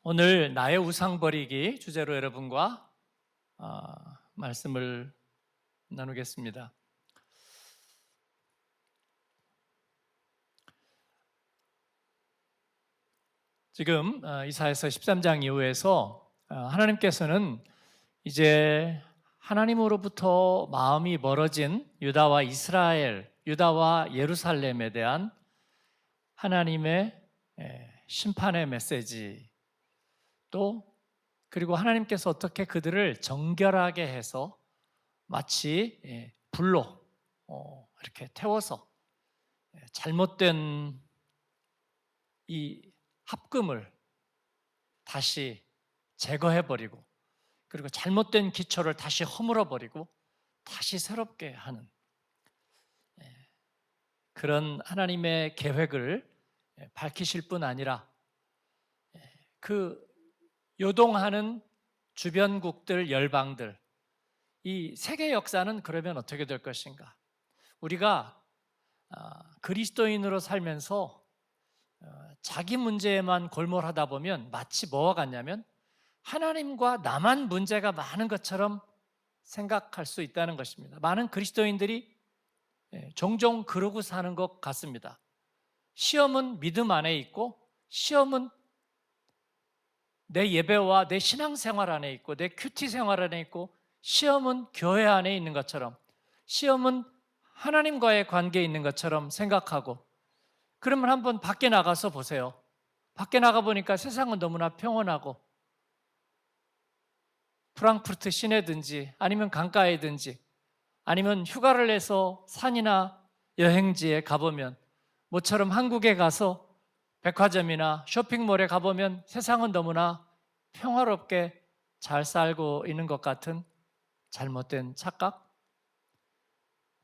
오늘 나의 우상 버리기 주제로 여러분과 말씀을 나누겠습니다. 지금 이사야서 13장 이후에서 하나님께서는 이제 하나님으로부터 마음이 멀어진 유다와 이스라엘, 유다와 예루살렘에 대한 하나님의 심판의 메시지, 또 그리고 하나님께서 어떻게 그들을 정결하게 해서 마치 불로 이렇게 태워서 잘못된 이 합금을 다시 제거해버리고, 그리고 잘못된 기초를 다시 허물어버리고 다시 새롭게 하는 그런 하나님의 계획을 밝히실 뿐 아니라 그 요동하는 주변국들, 열방들, 이 세계 역사는 그러면 어떻게 될 것인가? 우리가 그리스도인으로 살면서 자기 문제에만 골몰하다 보면 마치 뭐와 같냐면 하나님과 나만 문제가 많은 것처럼 생각할 수 있다는 것입니다. 많은 그리스도인들이 종종 그러고 사는 것 같습니다. 시험은 믿음 안에 있고, 시험은 내 예배와 내 신앙생활 안에 있고, 내 큐티 생활 안에 있고, 시험은 교회 안에 있는 것처럼, 시험은 하나님과의 관계에 있는 것처럼 생각하고, 그러면 한번 밖에 나가서 보세요. 밖에 나가보니까 세상은 너무나 평온하고, 프랑크푸르트 시내든지 아니면 강가에든지 아니면 휴가를 내서 산이나 여행지에 가보면, 모처럼 한국에 가서 백화점이나 쇼핑몰에 가보면 세상은 너무나 평화롭게 잘 살고 있는 것 같은 잘못된 착각?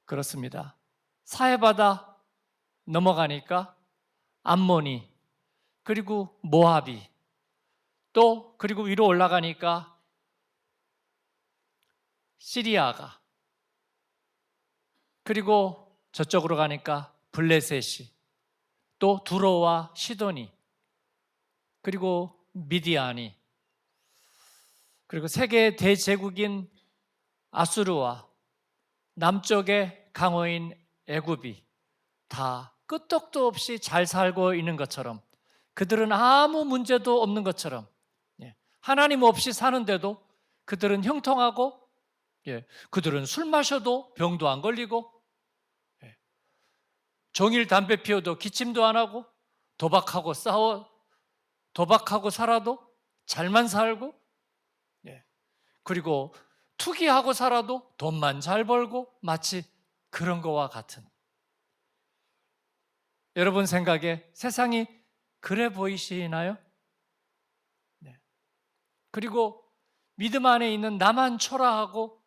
그렇습니다. 사해바다 넘어가니까 암몬이, 그리고 모압이, 또 그리고 위로 올라가니까 시리아가, 그리고 저쪽으로 가니까 블레셋이, 또 두로와 시도니, 그리고 미디안이, 그리고 세계 대제국인 아수르와 남쪽의 강호인 애굽이 다 끄떡도 없이 잘 살고 있는 것처럼, 그들은 아무 문제도 없는 것처럼, 하나님 없이 사는데도 그들은 형통하고, 그들은 술 마셔도 병도 안 걸리고, 종일 담배 피워도 기침도 안 하고, 도박하고 살아도 잘만 살고, 그리고 투기하고 살아도 돈만 잘 벌고, 마치 그런 거와 같은, 여러분 생각에 세상이 그래 보이시나요? 그리고 믿음 안에 있는 나만 초라하고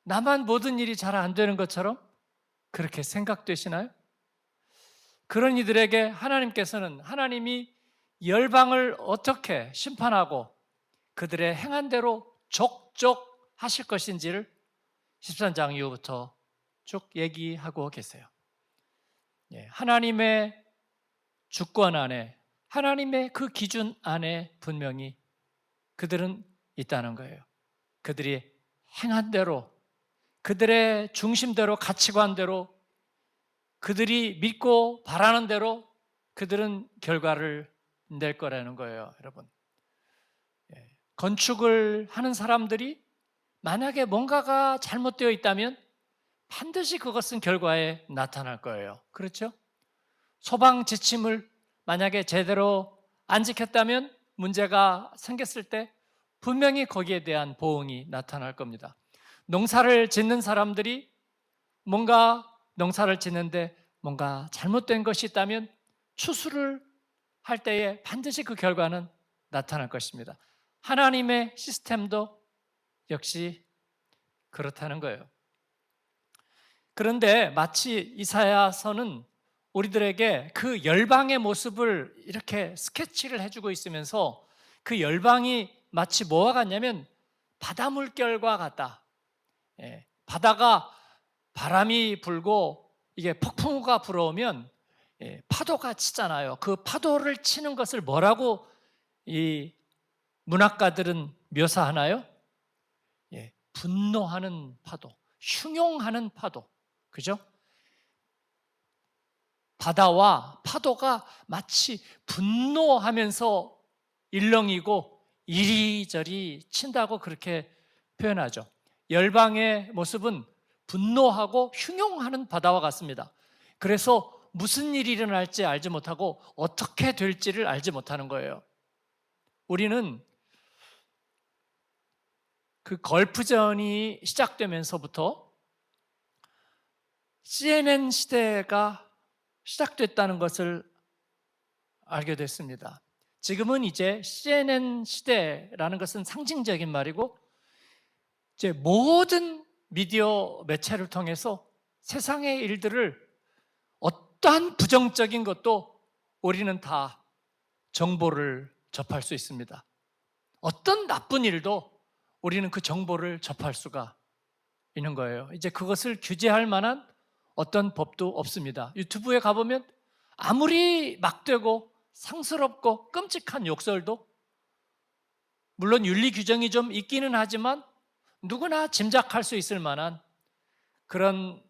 나만 모든 일이 잘 안 되는 것처럼 그렇게 생각되시나요? 그런 이들에게 하나님께서는 하나님이 열방을 어떻게 심판하고 그들의 행한 대로 족족 하실 것인지를 13장 이후부터 쭉 얘기하고 계세요. 하나님의 주권 안에, 하나님의 그 기준 안에 분명히 그들은 있다는 거예요. 그들이 행한 대로, 그들의 중심대로, 가치관대로, 그들이 믿고 바라는 대로 그들은 결과를 낼 거라는 거예요, 여러분. 건축을 하는 사람들이 만약에 뭔가가 잘못되어 있다면 반드시 그것은 결과에 나타날 거예요. 그렇죠? 소방 지침을 만약에 제대로 안 지켰다면 문제가 생겼을 때 분명히 거기에 대한 보응이 나타날 겁니다. 농사를 짓는 사람들이 뭔가 농사를 짓는데 뭔가 잘못된 것이 있다면 추수를 할 때에 반드시 그 결과는 나타날 것입니다. 하나님의 시스템도 역시 그렇다는 거예요. 그런데 마치 이사야서는 우리들에게 그 열방의 모습을 이렇게 스케치를 해주고 있으면서 그 열방이 마치 뭐와 같냐면 바다 물결과 같다. 바다가 바람이 불고 이게 폭풍우가 불어오면 파도가 치잖아요. 그 파도를 치는 것을 뭐라고 이 문학가들은 묘사하나요? 예, 분노하는 파도, 흉용하는 파도, 그죠? 바다와 파도가 마치 분노하면서 일렁이고 이리저리 친다고 그렇게 표현하죠. 열방의 모습은 분노하고 흉용하는 바다와 같습니다. 그래서 무슨 일이 일어날지 알지 못하고 어떻게 될지를 알지 못하는 거예요. 우리는 그 걸프전이 시작되면서부터 CNN 시대가 시작됐다는 것을 알게 됐습니다. 지금은 이제 CNN 시대라는 것은 상징적인 말이고 이제 모든 미디어 매체를 통해서 세상의 일들을 어떠한 부정적인 것도 우리는 다 정보를 접할 수 있습니다. 어떤 나쁜 일도 우리는 그 정보를 접할 수가 있는 거예요. 이제 그것을 규제할 만한 어떤 법도 없습니다. 유튜브에 가보면 아무리 막되고 상스럽고 끔찍한 욕설도 물론 윤리 규정이 좀 있기는 하지만 누구나 짐작할 수 있을 만한 그런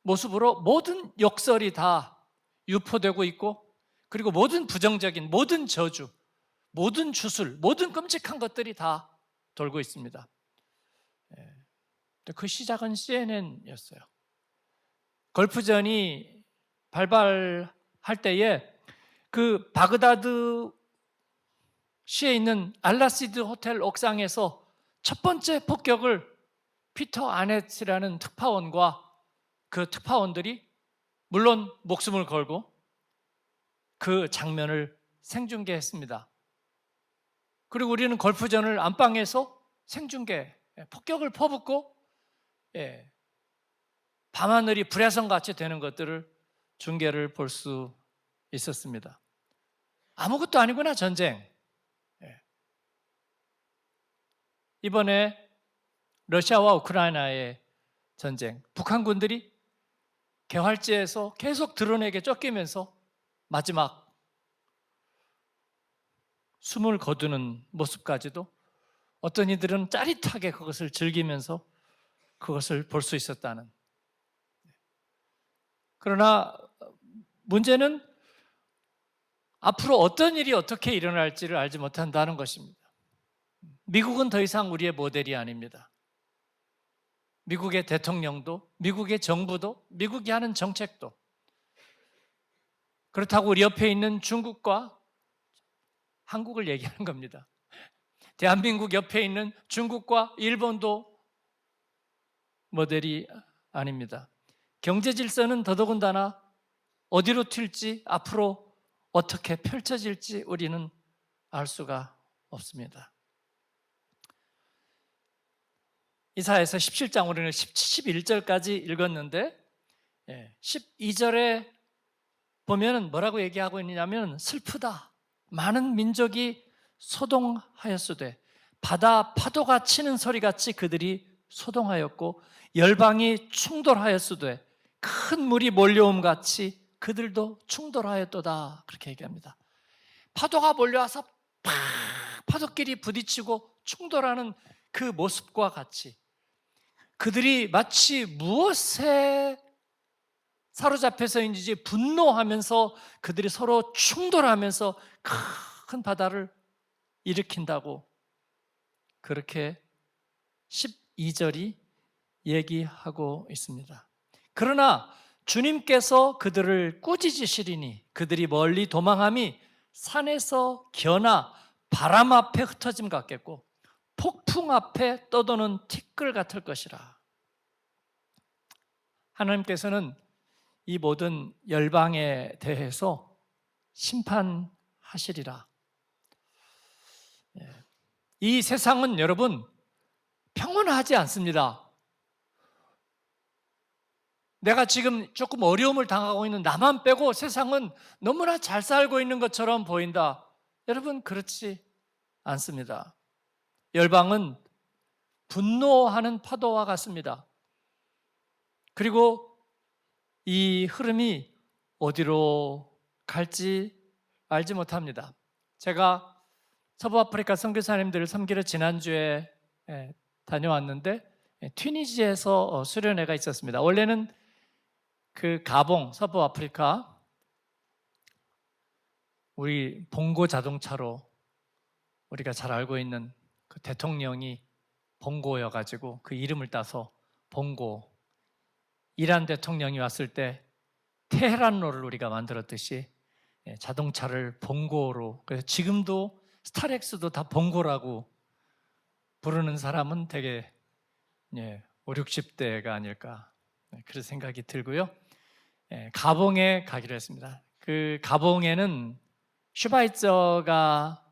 모습으로 모든 욕설이 다 유포되고 있고 그리고 모든 부정적인 모든 저주, 모든 주술, 모든 끔찍한 것들이 다 돌고 있습니다. 그 시작은 CNN이었어요. 걸프전이 발발할 때에 그 바그다드 시에 있는 알라시드 호텔 옥상에서 첫 번째 폭격을 피터 아넷이라는 특파원과 그 특파원들이 물론 목숨을 걸고 그 장면을 생중계했습니다. 그리고 우리는 걸프전을 안방에서 생중계, 폭격을 퍼붓고 밤하늘이 불야성같이 되는 것들을 중계를 볼 수 있었습니다. 아무것도 아니구나 전쟁. 이번에 러시아와 우크라이나의 전쟁, 북한군들이 개활지에서 계속 드론에게 쫓기면서 마지막 숨을 거두는 모습까지도 어떤 이들은 짜릿하게 그것을 즐기면서 그것을 볼 수 있었다는. 그러나 문제는 앞으로 어떤 일이 어떻게 일어날지를 알지 못한다는 것입니다. 미국은 더 이상 우리의 모델이 아닙니다. 미국의 대통령도, 미국의 정부도, 미국이 하는 정책도. 그렇다고 우리 옆에 있는 중국과 한국을 얘기하는 겁니다. 대한민국 옆에 있는 중국과 일본도 모델이 아닙니다. 경제 질서는 더더군다나 어디로 튈지 앞으로 어떻게 펼쳐질지 우리는 알 수가 없습니다. 이사야서 17장 우리는 11절까지 읽었는데 12절에 보면 뭐라고 얘기하고 있느냐면 슬프다. 많은 민족이 소동하였으되 바다 파도가 치는 소리같이 그들이 소동하였고 열방이 충돌하였으되 큰 물이 몰려옴같이 그들도 충돌하였도다. 그렇게 얘기합니다. 파도가 몰려와서 팍 파도끼리 부딪히고 충돌하는 그 모습과 같이 그들이 마치 무엇에 사로잡혀서인지 분노하면서 그들이 서로 충돌하면서 큰 바다를 일으킨다고 그렇게 12절이 얘기하고 있습니다. 그러나 주님께서 그들을 꾸짖으시리니 그들이 멀리 도망함이 산에서 겨나 바람 앞에 흩어짐 같겠고 폭풍 앞에 떠도는 티끌 같을 것이라. 하나님께서는 이 모든 열방에 대해서 심판하시리라. 이 세상은 여러분 평온하지 않습니다. 내가 지금 조금 어려움을 당하고 있는 나만 빼고 세상은 너무나 잘 살고 있는 것처럼 보인다. 여러분 그렇지 않습니다. 열방은 분노하는 파도와 같습니다. 그리고 이 흐름이 어디로 갈지 알지 못합니다. 제가 서부 아프리카 선교사님들을 섬기러 지난주에 다녀왔는데 튀니지에서 수련회가 있었습니다. 원래는 그 가봉, 서부 아프리카 우리 봉고 자동차로 우리가 잘 알고 있는 그 대통령이 봉고여가지고 그 이름을 따서 봉고, 이란 대통령이 왔을 때 테헤란로를 우리가 만들었듯이 자동차를 봉고로, 그래서 지금도 스타렉스도 다 봉고라고 부르는 사람은 되게 5, 60대가 아닐까 그런 생각이 들고요. 가봉에 가기로 했습니다. 그 가봉에는 슈바이처가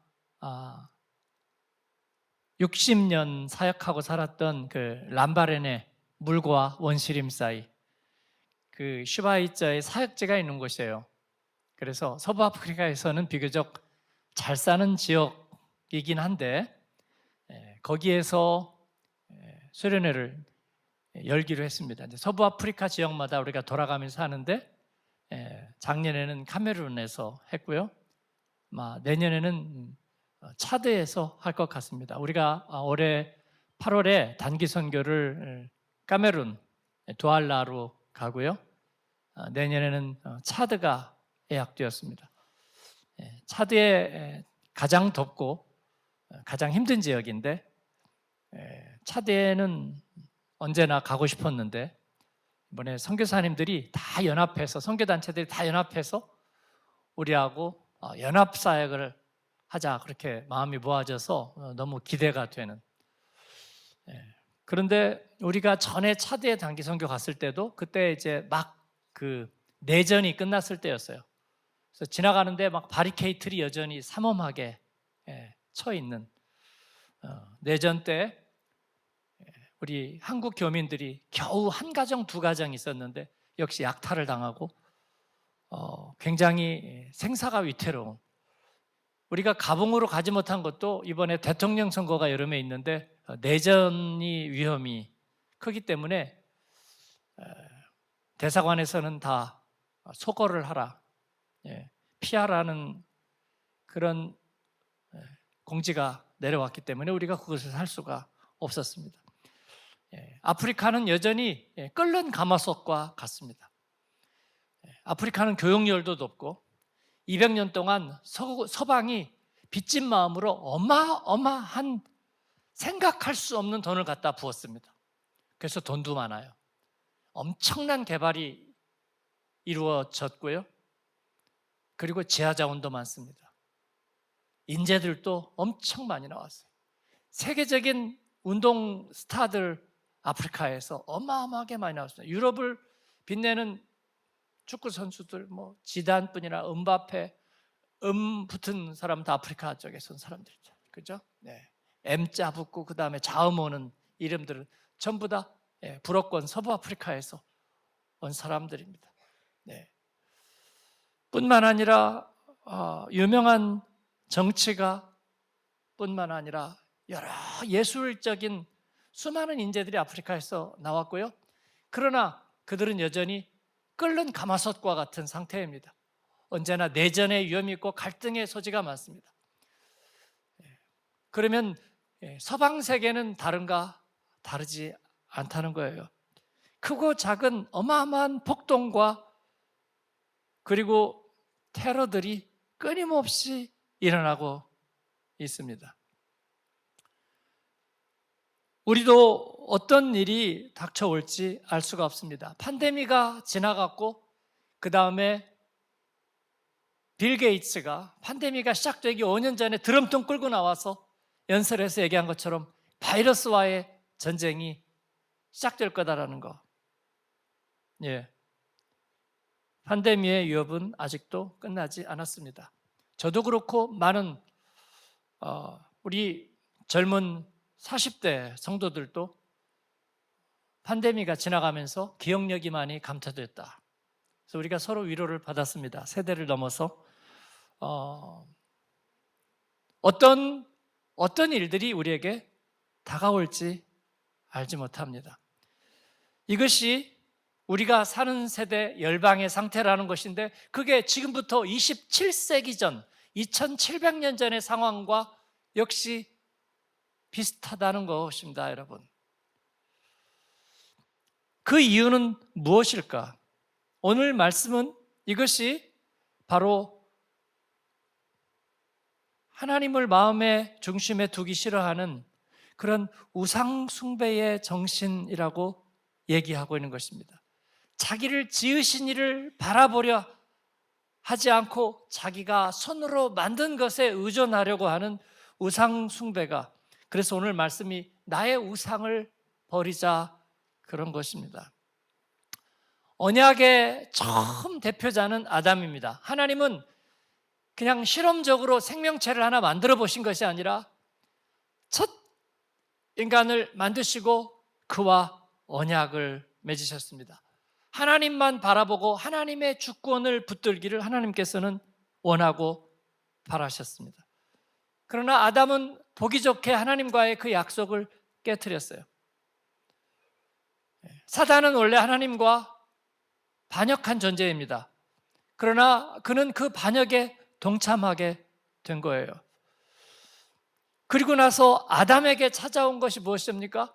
60년 사역하고 살았던 그 람바렌의 물과 원시림 사이 그 슈바이처의 사역지가 있는 곳이에요. 그래서 서부 아프리카에서는 비교적 잘 사는 지역이긴 한데 거기에서 수련회를 열기로 했습니다. 서부 아프리카 지역마다 우리가 돌아가면서 하는데 작년에는 카메룬에서 했고요. 내년에는 차드에서 할 것 같습니다. 우리가 올해 8월에 단기 선교를 카메룬 두알라로 가고요. 내년에는 차드가 예약되었습니다. 차드에 가장 덥고 가장 힘든 지역인데 차드에는 언제나 가고 싶었는데 이번에 선교사님들이 다 연합해서 선교단체들이 다 연합해서 우리하고 연합사역을 하자 그렇게 마음이 모아져서 너무 기대가 되는. 그런데 우리가 전에 차드에 단기 선교 갔을 때도 그때 이제 막 그 내전이 끝났을 때였어요. 그래서 지나가는데 막 바리케이트리 여전히 삼엄하게 쳐 있는 내전 때 우리 한국 교민들이 겨우 한 가정 두 가정 있었는데 역시 약탈을 당하고 굉장히 생사가 위태로운, 우리가 가봉으로 가지 못한 것도 이번에 대통령 선거가 여름에 있는데 내전이 위험이 크기 때문에 대사관에서는 다 소거를 하라, 피하라는 그런 공지가 내려왔기 때문에 우리가 그것을 할 수가 없었습니다. 아프리카는 여전히 끓는 가마솥과 같습니다. 아프리카는 교육열도 높고 200년 동안 서방이 빚진 마음으로 어마어마한 생각할 수 없는 돈을 갖다 부었습니다. 그래서 돈도 많아요. 엄청난 개발이 이루어졌고요. 그리고 지하자원도 많습니다. 인재들도 엄청 많이 나왔어요. 세계적인 운동 스타들 아프리카에서 어마어마하게 많이 나왔습니다. 유럽을 빛내는 축구 선수들 지단뿐이나 음바페, 붙은 사람 다 아프리카 쪽에서 온 사람들이죠. 그죠? M자 붙고 그 다음에 자음 오는 이름들은 전부 다 불어권 서부 아프리카에서 온 사람들입니다. 뿐만 아니라 유명한 정치가 뿐만 아니라 여러 예술적인 수많은 인재들이 아프리카에서 나왔고요. 그러나 그들은 여전히 끓는 가마솥과 같은 상태입니다. 언제나 내전의 위험이 있고 갈등의 소지가 많습니다. 그러면 서방 세계는 다른가? 다르지 않다는 거예요. 크고 작은 어마어마한 폭동과 그리고 테러들이 끊임없이 일어나고 있습니다. 우리도 어떤 일이 닥쳐올지 알 수가 없습니다. 팬데믹이 지나갔고 그 다음에 빌 게이츠가 팬데믹이 시작되기 5년 전에 드럼통 끌고 나와서 연설에서 얘기한 것처럼 바이러스와의 전쟁이 시작될 거다라는 거. 팬데믹의 위협은 아직도 끝나지 않았습니다. 저도 그렇고 많은 우리 젊은 40대 성도들도 팬데믹이 지나가면서 기억력이 많이 감퇴됐다. 그래서 우리가 서로 위로를 받았습니다. 세대를 넘어서 어떤 일들이 우리에게 다가올지 알지 못합니다. 이것이 우리가 사는 세대 열방의 상태라는 것인데 그게 지금부터 27세기 전 2700년 전의 상황과 역시 비슷하다는 것입니다, 여러분. 그 이유는 무엇일까? 오늘 말씀은 이것이 바로 하나님을 마음의 중심에 두기 싫어하는 그런 우상 숭배의 정신이라고 얘기하고 있는 것입니다. 자기를 지으신 이를 바라보려 하지 않고 자기가 손으로 만든 것에 의존하려고 하는 우상 숭배가, 그래서 오늘 말씀이 나의 우상을 버리자 그런 것입니다. 언약의 처음 대표자는 아담입니다. 하나님은 그냥 실험적으로 생명체를 하나 만들어 보신 것이 아니라 첫 인간을 만드시고 그와 언약을 맺으셨습니다. 하나님만 바라보고 하나님의 주권을 붙들기를 하나님께서는 원하고 바라셨습니다. 그러나 아담은 보기 좋게 하나님과의 그 약속을 깨트렸어요. 사단은 원래 하나님과 반역한 존재입니다. 그러나 그는 그 반역에 동참하게 된 거예요. 그리고 나서 아담에게 찾아온 것이 무엇입니까?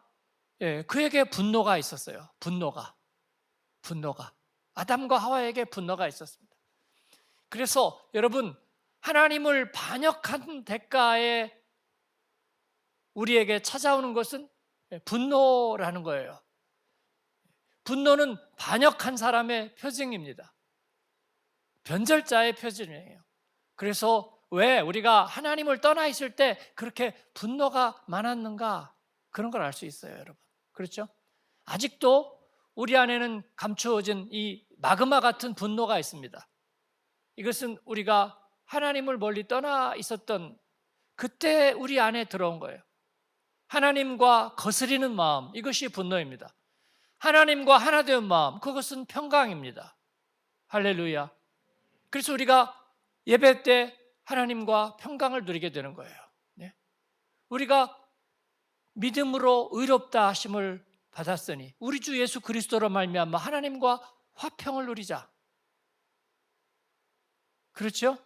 그에게 분노가 있었어요. 분노가. 아담과 하와에게 분노가 있었습니다. 그래서 여러분, 하나님을 반역한 대가에 우리에게 찾아오는 것은 분노라는 거예요. 분노는 반역한 사람의 표징입니다. 변절자의 표징이에요. 그래서 왜 우리가 하나님을 떠나 있을 때 그렇게 분노가 많았는가, 그런 걸 알 수 있어요, 여러분. 그렇죠? 아직도 우리 안에는 감추어진 이 마그마 같은 분노가 있습니다. 이것은 우리가 하나님을 멀리 떠나 있었던 그때 우리 안에 들어온 거예요. 하나님과 거스리는 마음, 이것이 분노입니다. 하나님과 하나 된 마음, 그것은 평강입니다. 할렐루야. 그래서 우리가 예배 때 하나님과 평강을 누리게 되는 거예요. 우리가 믿음으로 의롭다 하심을 받았으니 우리 주 예수 그리스도로 말미암아 하나님과 화평을 누리자. 그렇죠?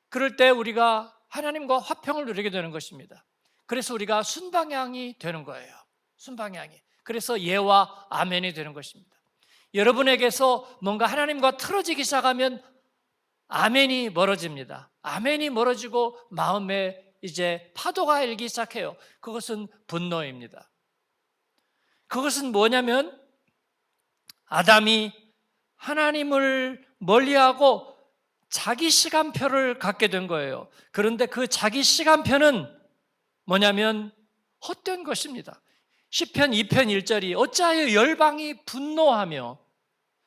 그럴 때 우리가 하나님과 화평을 누리게 되는 것입니다. 그래서 우리가 순방향이 되는 거예요. 순방향이. 그래서 예와 아멘이 되는 것입니다. 여러분에게서 뭔가 하나님과 틀어지기 시작하면 아멘이 멀어집니다. 아멘이 멀어지고 마음에 이제 파도가 일기 시작해요. 그것은 분노입니다. 그것은 뭐냐면 아담이 하나님을 멀리하고 자기 시간표를 갖게 된 거예요. 그런데 그 자기 시간표는 뭐냐면 헛된 것입니다. 시편 2편 1절이 어찌하여 열방이 분노하며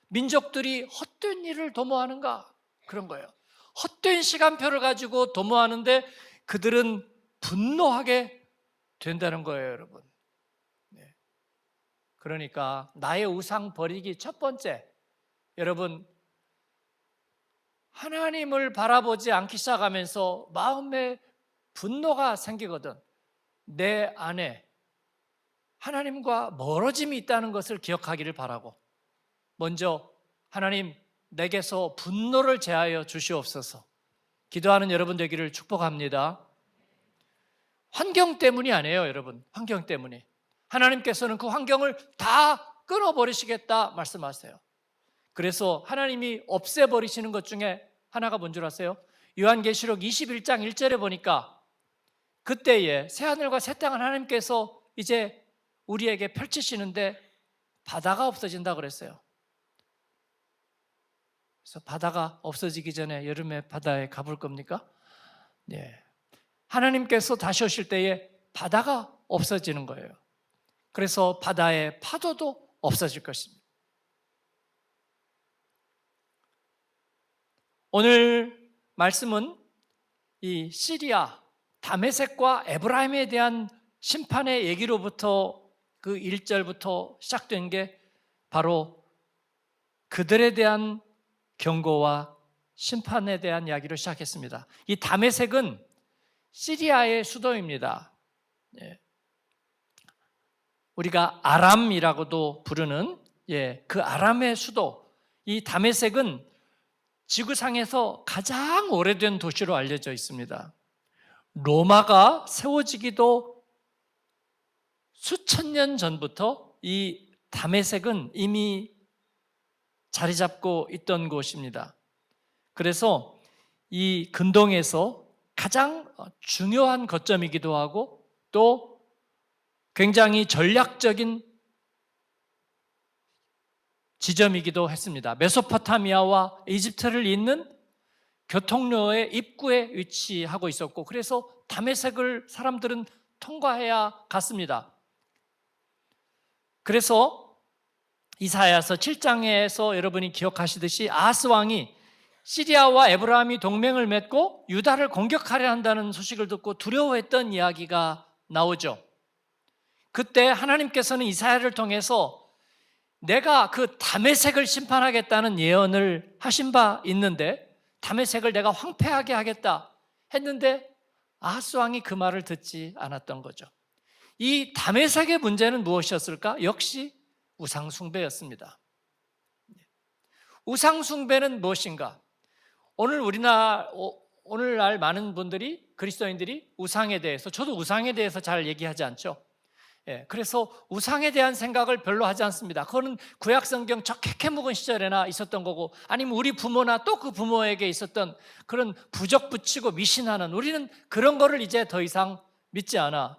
민족들이 헛된 일을 도모하는가, 그런 거예요. 헛된 시간표를 가지고 도모하는데 그들은 분노하게 된다는 거예요, 여러분. 그러니까 나의 우상 버리기 첫 번째, 여러분, 하나님을 바라보지 않기 시작하면서 마음에 분노가 생기거든 내 안에 하나님과 멀어짐이 있다는 것을 기억하기를 바라고, 먼저 하나님, 내게서 분노를 제하여 주시옵소서 기도하는 여러분 되기를 축복합니다. 환경 때문이 아니에요, 여러분. 환경 때문에 하나님께서는 그 환경을 다 끊어버리시겠다 말씀하세요. 그래서 하나님이 없애버리시는 것 중에 하나가 뭔 줄 아세요? 요한계시록 21장 1절에 보니까 그때에 새하늘과 새 땅을 하나님께서 이제 우리에게 펼치시는데 바다가 없어진다 그랬어요. 그래서 바다가 없어지기 전에 여름에 바다에 가볼 겁니까? 하나님께서 다시 오실 때에 바다가 없어지는 거예요. 그래서 바다의 파도도 없어질 것입니다. 오늘 말씀은 이 시리아 다메섹과 에브라임에 대한 심판의 얘기로부터 그 1절부터 시작된 게 바로 그들에 대한 경고와 심판에 대한 이야기로 시작했습니다. 이 다메섹은 시리아의 수도입니다. 우리가 아람이라고도 부르는 그 아람의 수도, 이 다메섹은 지구상에서 가장 오래된 도시로 알려져 있습니다. 로마가 세워지기도 수천 년 전부터 이 다메섹은 이미 자리 잡고 있던 곳입니다. 그래서 이 근동에서 가장 중요한 거점이기도 하고 또 굉장히 전략적인 지점이기도 했습니다. 메소포타미아와 이집트를 잇는 교통로의 입구에 위치하고 있었고, 그래서 다메섹을 사람들은 통과해야 갔습니다. 그래서 이사야서 7장에서 여러분이 기억하시듯이 아하스 왕이 시리아와 에브라임이 동맹을 맺고 유다를 공격하려 한다는 소식을 듣고 두려워했던 이야기가 나오죠. 그때 하나님께서는 이사야를 통해서 내가 그 다메섹을 심판하겠다는 예언을 하신 바 있는데, 다메섹을 내가 황폐하게 하겠다 했는데 아하스 왕이 그 말을 듣지 않았던 거죠. 이 다메섹의 문제는 무엇이었을까? 역시 우상숭배였습니다. 우상숭배는 무엇인가? 오늘날 많은 분들이, 그리스도인들이 우상에 대해서, 저도 우상에 대해서 잘 얘기하지 않죠. 그래서 우상에 대한 생각을 별로 하지 않습니다. 그거는 구약성경 저 캐캐 묵은 시절에나 있었던 거고, 아니면 우리 부모나 또 그 부모에게 있었던 그런 부적 붙이고 미신하는, 우리는 그런 거를 이제 더 이상 믿지 않아,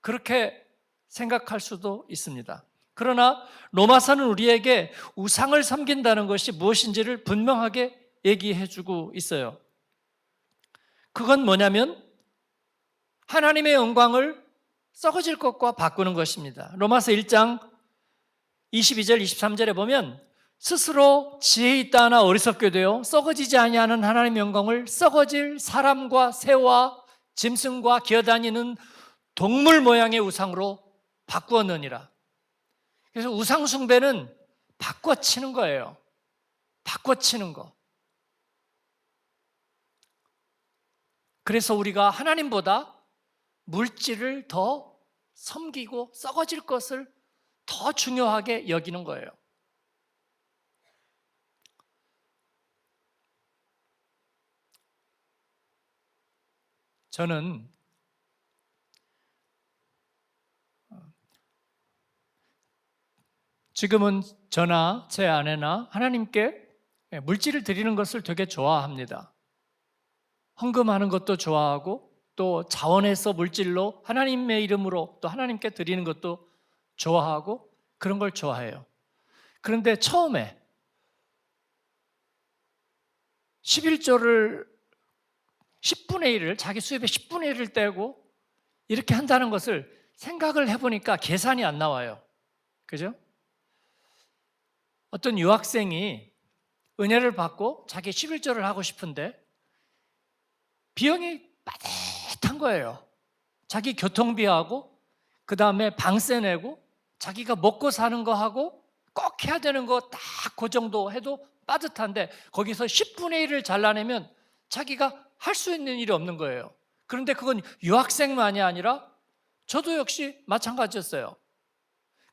그렇게 생각할 수도 있습니다. 그러나 로마서는 우리에게 우상을 섬긴다는 것이 무엇인지를 분명하게 얘기해주고 있어요. 그건 뭐냐면 하나님의 영광을 썩어질 것과 바꾸는 것입니다. 로마서 1장 22절 23절에 보면 스스로 지혜 있다 하나 어리석게 되어 썩어지지 아니하는 하나님의 영광을 썩어질 사람과 새와 짐승과 기어다니는 동물 모양의 우상으로 바꾸었느니라. 그래서 우상 숭배는 바꿔치는 거예요. 바꿔치는 거. 그래서 우리가 하나님보다 물질을 더 섬기고 썩어질 것을 더 중요하게 여기는 거예요. 저는 지금은 저나 제 아내나 하나님께 물질을 드리는 것을 되게 좋아합니다. 헌금하는 것도 좋아하고 또 자원해서 물질로 하나님의 이름으로 또 하나님께 드리는 것도 좋아하고 그런 걸 좋아해요. 그런데 처음에 11조를 10분의 1을, 자기 수입의 10분의 1을 떼고 이렇게 한다는 것을 생각을 해보니까 계산이 안 나와요. 그죠? 어떤 유학생이 은혜를 받고 자기 11조를 하고 싶은데 비용이 빠듯한 거예요. 자기 교통비하고 그 다음에 방세 내고 자기가 먹고 사는 거 하고 꼭 해야 되는 거 딱 그 정도 해도 빠듯한데 거기서 10분의 1을 잘라내면 자기가 할 수 있는 일이 없는 거예요. 그런데 그건 유학생만이 아니라 저도 역시 마찬가지였어요.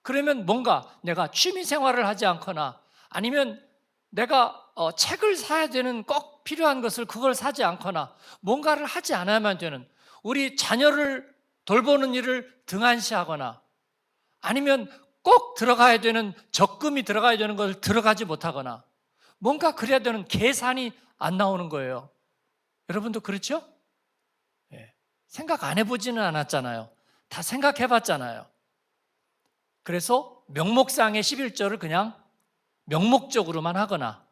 그러면 뭔가 내가 취미 생활을 하지 않거나 아니면 내가 책을 사야 되는 꼭 필요한 것을 그걸 사지 않거나 뭔가를 하지 않아야만 되는, 우리 자녀를 돌보는 일을 등한시하거나 아니면 꼭 들어가야 되는, 적금이 들어가야 되는 것을 들어가지 못하거나 뭔가 그래야 되는 계산이 안 나오는 거예요. 여러분도 그렇죠? 생각 안 해보지는 않았잖아요. 다 생각해봤잖아요. 그래서 명목상의 11조를 그냥 명목적으로만 하거나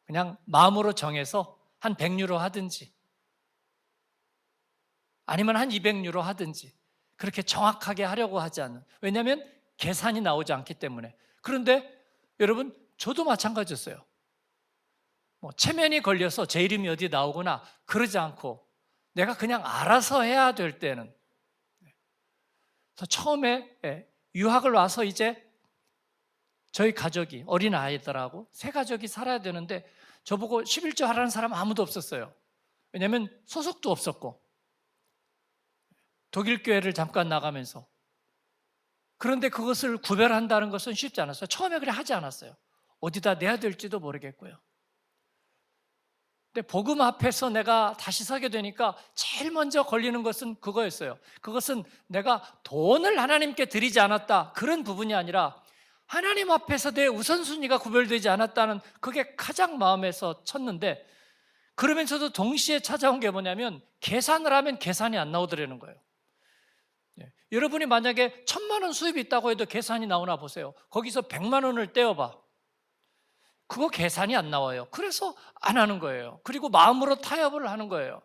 그냥 마음으로 정해서 한 100유로 하든지 아니면 한 200유로 하든지 그렇게 정확하게 하려고 하지 않는, 왜냐하면 계산이 나오지 않기 때문에. 그런데 여러분, 저도 마찬가지였어요. 체면이 걸려서 제 이름이 어디 나오거나 그러지 않고 내가 그냥 알아서 해야 될 때는, 그래서 처음에 유학을 와서 이제 저희 가족이, 어린 아이들하고 세 가족이 살아야 되는데 저보고 11조 하라는 사람 아무도 없었어요. 왜냐하면 소속도 없었고 독일 교회를 잠깐 나가면서. 그런데 그것을 구별한다는 것은 쉽지 않았어요. 처음에 그래 하지 않았어요. 어디다 내야 될지도 모르겠고요. 근데 복음 앞에서 내가 다시 서게 되니까 제일 먼저 걸리는 것은 그거였어요. 그것은 내가 돈을 하나님께 드리지 않았다, 그런 부분이 아니라 하나님 앞에서 내 우선순위가 구별되지 않았다는, 그게 가장 마음에서 쳤는데, 그러면서도 동시에 찾아온 게 뭐냐면 계산을 하면 계산이 안 나오더라는 거예요. 여러분이 만약에 1,000만 원 수입이 있다고 해도 계산이 나오나 보세요. 거기서 100만 원을 떼어봐. 그거 계산이 안 나와요. 그래서 안 하는 거예요. 그리고 마음으로 타협을 하는 거예요.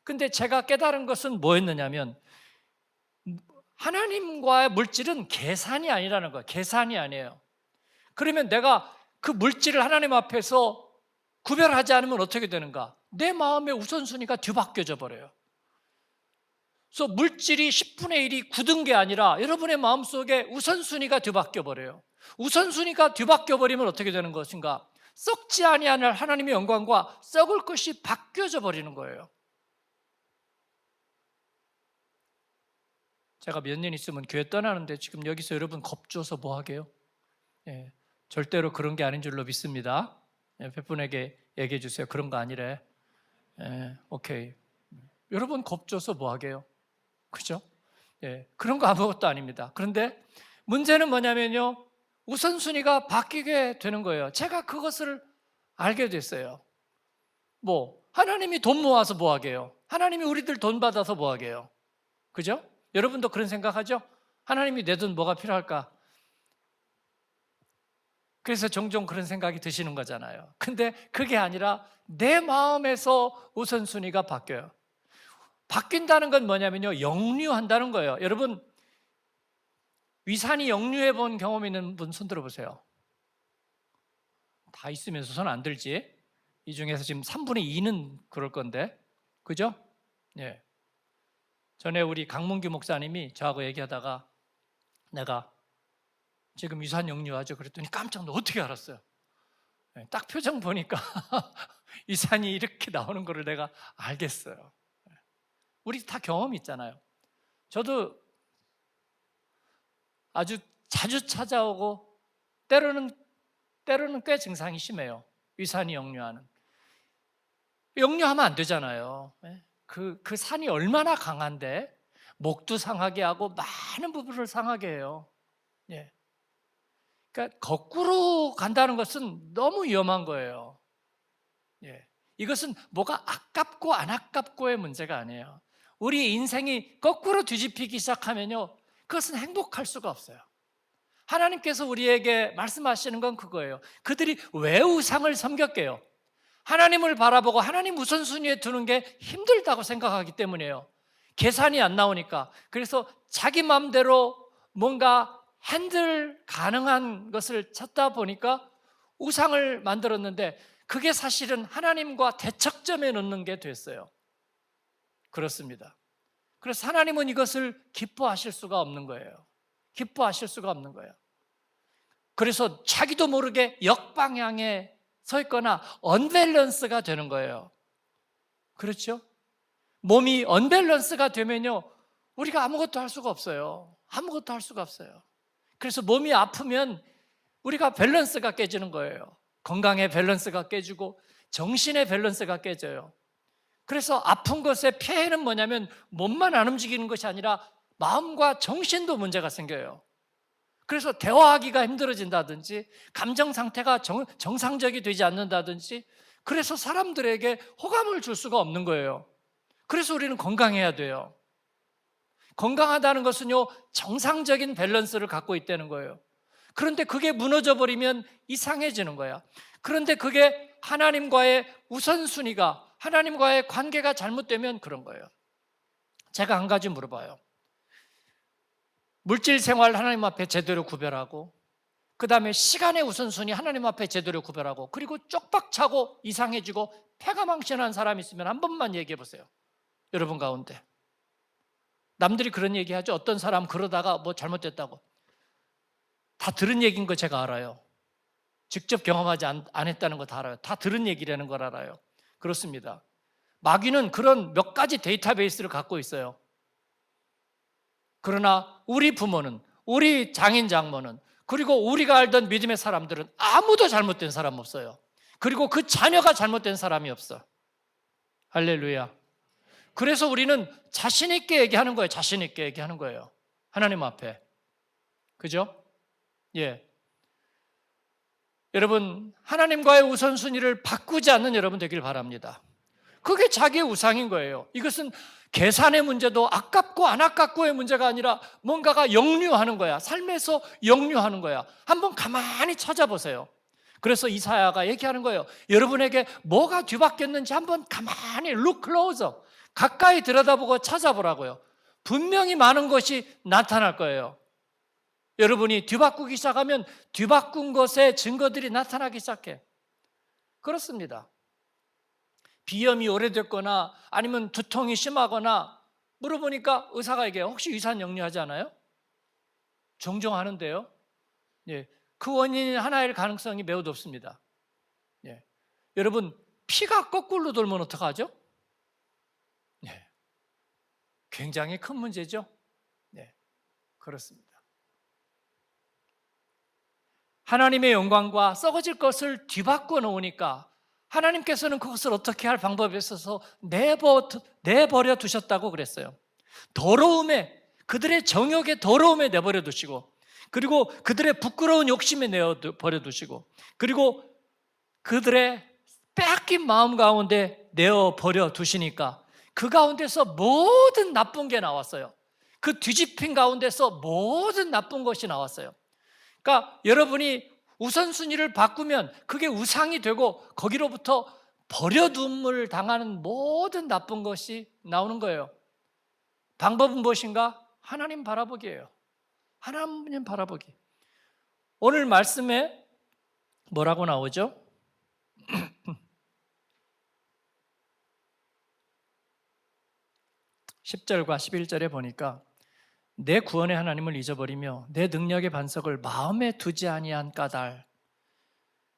근데 제가 깨달은 것은 뭐였느냐면, 하나님과의 물질은 계산이 아니라는 거예요. 계산이 아니에요. 그러면 내가 그 물질을 하나님 앞에서 구별하지 않으면 어떻게 되는가? 내 마음의 우선순위가 뒤바뀌어져 버려요. 그래서 물질이 10분의 1이 굳은 게 아니라 여러분의 마음속에 우선순위가 뒤바뀌어 버려요. 우선순위가 뒤바뀌어 버리면 어떻게 되는 것인가? 썩지 아니하는 하나님의 영광과 썩을 것이 바뀌어져 버리는 거예요. 제가 몇 년 있으면 교회 떠나는데 지금 여기서 여러분 겁줘서 뭐 하게요? 절대로 그런 게 아닌 줄로 믿습니다. 백분에게 얘기해 주세요. 그런 거 아니래. 오케이. 여러분 겁줘서 뭐 하게요? 그죠? 그런 거 아무것도 아닙니다. 그런데 문제는 뭐냐면요, 우선순위가 바뀌게 되는 거예요. 제가 그것을 알게 됐어요. 하나님이 돈 모아서 뭐 하게요? 하나님이 우리들 돈 받아서 뭐 하게요? 그죠? 여러분도 그런 생각하죠? 하나님이 내 돈 뭐가 필요할까? 그래서 종종 그런 생각이 드시는 거잖아요. 근데 그게 아니라 내 마음에서 우선순위가 바뀌어요. 바뀐다는 건 뭐냐면요, 역류한다는 거예요. 여러분, 위산이 역류해 본 경험 있는 분 손 들어보세요. 다 있으면서 손 안 들지? 이 중에서 지금 3분의 2는 그럴 건데, 그죠? 전에 우리 강문규 목사님이 저하고 얘기하다가 내가 지금 위산 역류하죠 그랬더니 깜짝 놀라. 어떻게 알았어요? 딱 표정 보니까 위산이 이렇게 나오는 거를 내가 알겠어요. 우리 다 경험이 있잖아요. 저도 아주 자주 찾아오고 때로는 꽤 증상이 심해요. 위산이 역류하는. 역류하면 안 되잖아요. 그 산이 얼마나 강한데 목도 상하게 하고 많은 부분을 상하게 해요. 그러니까 거꾸로 간다는 것은 너무 위험한 거예요. 이것은 뭐가 아깝고 안 아깝고의 문제가 아니에요. 우리 인생이 거꾸로 뒤집히기 시작하면요, 그것은 행복할 수가 없어요. 하나님께서 우리에게 말씀하시는 건 그거예요. 그들이 왜 우상을 섬겼게요? 하나님을 바라보고 하나님 우선순위에 두는 게 힘들다고 생각하기 때문이에요. 계산이 안 나오니까. 그래서 자기 마음대로 뭔가 핸들 가능한 것을 찾다 보니까 우상을 만들었는데, 그게 사실은 하나님과 대척점에 놓는 게 됐어요. 그렇습니다. 그래서 하나님은 이것을 기뻐하실 수가 없는 거예요. 기뻐하실 수가 없는 거예요. 그래서 자기도 모르게 역방향에 서 있거나 언밸런스가 되는 거예요. 그렇죠? 몸이 언밸런스가 되면요, 우리가 아무것도 할 수가 없어요. 아무것도 할 수가 없어요. 그래서 몸이 아프면 우리가 밸런스가 깨지는 거예요. 건강의 밸런스가 깨지고 정신의 밸런스가 깨져요. 그래서 아픈 것의 폐해는 뭐냐면 몸만 안 움직이는 것이 아니라 마음과 정신도 문제가 생겨요. 그래서 대화하기가 힘들어진다든지 감정 상태가 정상적이 되지 않는다든지, 그래서 사람들에게 호감을 줄 수가 없는 거예요. 그래서 우리는 건강해야 돼요. 건강하다는 것은요, 정상적인 밸런스를 갖고 있다는 거예요. 그런데 그게 무너져 버리면 이상해지는 거야. 그런데 그게 하나님과의 우선순위가, 하나님과의 관계가 잘못되면 그런 거예요. 제가 한 가지 물어봐요. 물질 생활 하나님 앞에 제대로 구별하고, 그 다음에 시간의 우선순위 하나님 앞에 제대로 구별하고, 그리고 쪽박차고 이상해지고 패가망신한 사람이 있으면 한 번만 얘기해 보세요. 여러분 가운데 남들이 그런 얘기하죠. 어떤 사람 그러다가 뭐 잘못됐다고. 다 들은 얘기인 거 제가 알아요. 직접 경험하지 안 했다는 거 다 알아요. 다 들은 얘기라는 걸 알아요. 그렇습니다. 마귀는 그런 몇 가지 데이터베이스를 갖고 있어요. 그러나 우리 부모는, 우리 장인 장모는, 그리고 우리가 알던 믿음의 사람들은 아무도 잘못된 사람 없어요. 그리고 그 자녀가 잘못된 사람이 없어. 할렐루야. 그래서 우리는 자신 있게 얘기하는 거예요. 자신 있게 얘기하는 거예요. 하나님 앞에. 그죠? 예. 여러분, 하나님과의 우선순위를 바꾸지 않는 여러분 되길 바랍니다. 그게 자기의 우상인 거예요. 이것은 계산의 문제도 아깝고 안 아깝고의 문제가 아니라 뭔가가 역류하는 거야. 삶에서 역류하는 거야. 한번 가만히 찾아보세요. 그래서 이사야가 얘기하는 거예요. 여러분에게 뭐가 뒤바뀌었는지 한번 가만히 look closer, 가까이 들여다보고 찾아보라고요. 분명히 많은 것이 나타날 거예요. 여러분이 뒤바꾸기 시작하면 뒤바꾼 것의 증거들이 나타나기 시작해. 그렇습니다. 비염이 오래됐거나 아니면 두통이 심하거나 물어보니까 의사가 얘기해요. 혹시 위산 역류하지 않아요? 종종 하는데요. 예, 그 원인이 하나일 가능성이 매우 높습니다. 예, 여러분, 피가 거꾸로 돌면 어떡하죠? 예, 굉장히 큰 문제죠. 예, 그렇습니다. 하나님의 영광과 썩어질 것을 뒤바꿔 놓으니까 하나님께서는 그것을 어떻게 할 방법이 있어서 내버려 두셨다고 그랬어요. 더러움에, 그들의 정욕의 더러움에 내버려 두시고, 그리고 그들의 부끄러운 욕심에 내버려 두시고, 그리고 그들의 빼앗긴 마음 가운데 내어버려 두시니까 그 가운데서 모든 나쁜 게 나왔어요. 그 뒤집힌 가운데서 모든 나쁜 것이 나왔어요. 그러니까 여러분이 우선순위를 바꾸면 그게 우상이 되고 거기로부터 버려둠을 당하는 모든 나쁜 것이 나오는 거예요. 방법은 무엇인가? 하나님 바라보기예요. 하나님 바라보기. 오늘 말씀에 뭐라고 나오죠? 10절과 11절에 보니까 내 구원의 하나님을 잊어버리며 내 능력의 반석을 마음에 두지 아니한 까닭.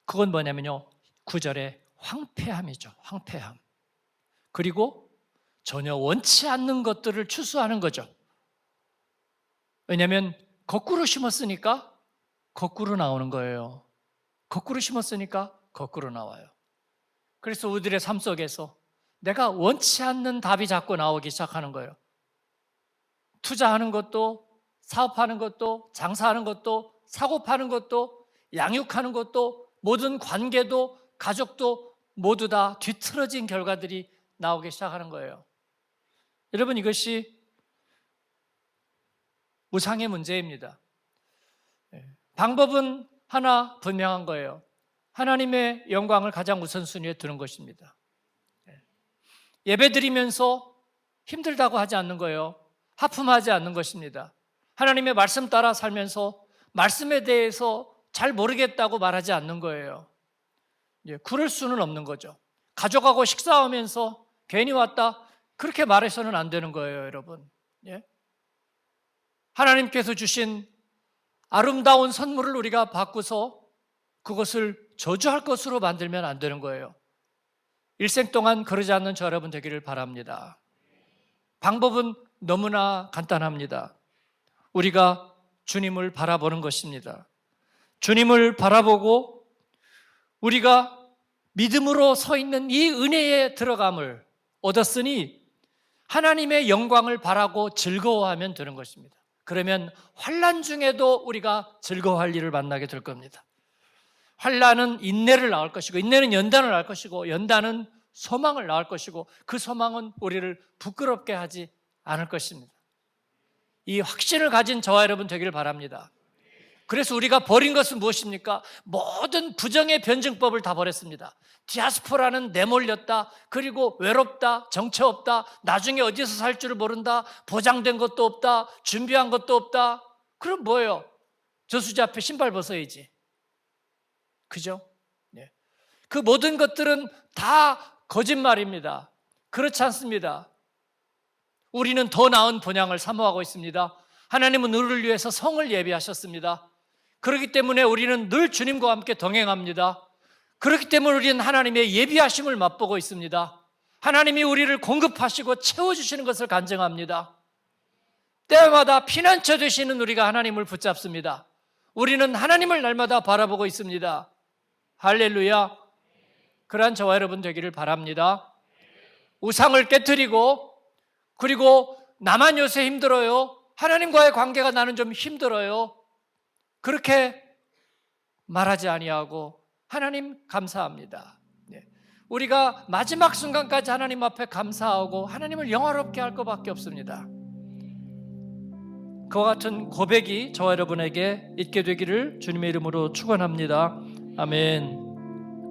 그건 뭐냐면요, 9절에 황폐함이죠. 황폐함. 그리고 전혀 원치 않는 것들을 추수하는 거죠. 왜냐하면 거꾸로 심었으니까 거꾸로 나오는 거예요. 거꾸로 심었으니까 거꾸로 나와요. 그래서 우리들의 삶 속에서 내가 원치 않는 답이 자꾸 나오기 시작하는 거예요. 투자하는 것도, 사업하는 것도, 장사하는 것도, 사고 파는 것도, 양육하는 것도, 모든 관계도, 가족도 모두 다 뒤틀어진 결과들이 나오기 시작하는 거예요. 여러분, 이것이 우상의 문제입니다. 방법은 하나 분명한 거예요. 하나님의 영광을 가장 우선순위에 두는 것입니다. 예배 드리면서 힘들다고 하지 않는 거예요. 하품하지 않는 것입니다. 하나님의 말씀 따라 살면서 말씀에 대해서 잘 모르겠다고 말하지 않는 거예요. 그럴 수는 없는 거죠. 가족하고 식사하면서 괜히 왔다 그렇게 말해서는 안 되는 거예요, 여러분. 하나님께서 주신 아름다운 선물을 우리가 바꾸서 그것을 저주할 것으로 만들면 안 되는 거예요. 일생 동안 그러지 않는 저 여러분 되기를 바랍니다. 방법은 너무나 간단합니다. 우리가 주님을 바라보는 것입니다. 주님을 바라보고 우리가 믿음으로 서 있는 이 은혜에 들어감을 얻었으니 하나님의 영광을 바라고 즐거워하면 되는 것입니다. 그러면 환난 중에도 우리가 즐거워할 일을 만나게 될 겁니다. 환난은 인내를 낳을 것이고, 인내는 연단을 낳을 것이고, 연단은 소망을 낳을 것이고, 그 소망은 우리를 부끄럽게 하지 않을 것입니다. 이 확신을 가진 저와 여러분 되기를 바랍니다. 그래서 우리가 버린 것은 무엇입니까? 모든 부정의 변증법을 다 버렸습니다. 디아스포라는 내몰렸다, 그리고 외롭다, 정처 없다, 나중에 어디서 살 줄을 모른다, 보장된 것도 없다, 준비한 것도 없다. 그럼 뭐예요? 저수지 앞에 신발 벗어야지. 그죠? 그 모든 것들은 다 거짓말입니다. 그렇지 않습니다. 우리는 더 나은 본향을 사모하고 있습니다. 하나님은 우리를 위해서 성을 예비하셨습니다. 그렇기 때문에 우리는 늘 주님과 함께 동행합니다. 그렇기 때문에 우리는 하나님의 예비하심을 맛보고 있습니다. 하나님이 우리를 공급하시고 채워주시는 것을 간증합니다. 때마다 피난처 되시는 우리가 하나님을 붙잡습니다. 우리는 하나님을 날마다 바라보고 있습니다. 할렐루야. 그러한 저와 여러분 되기를 바랍니다. 우상을 깨뜨리고, 그리고 나만 요새 힘들어요, 하나님과의 관계가 나는 좀 힘들어요, 그렇게 말하지 아니하고 하나님 감사합니다. 우리가 마지막 순간까지 하나님 앞에 감사하고 하나님을 영화롭게 할 것밖에 없습니다. 그와 같은 고백이 저와 여러분에게 있게 되기를 주님의 이름으로 축원합니다. 아멘.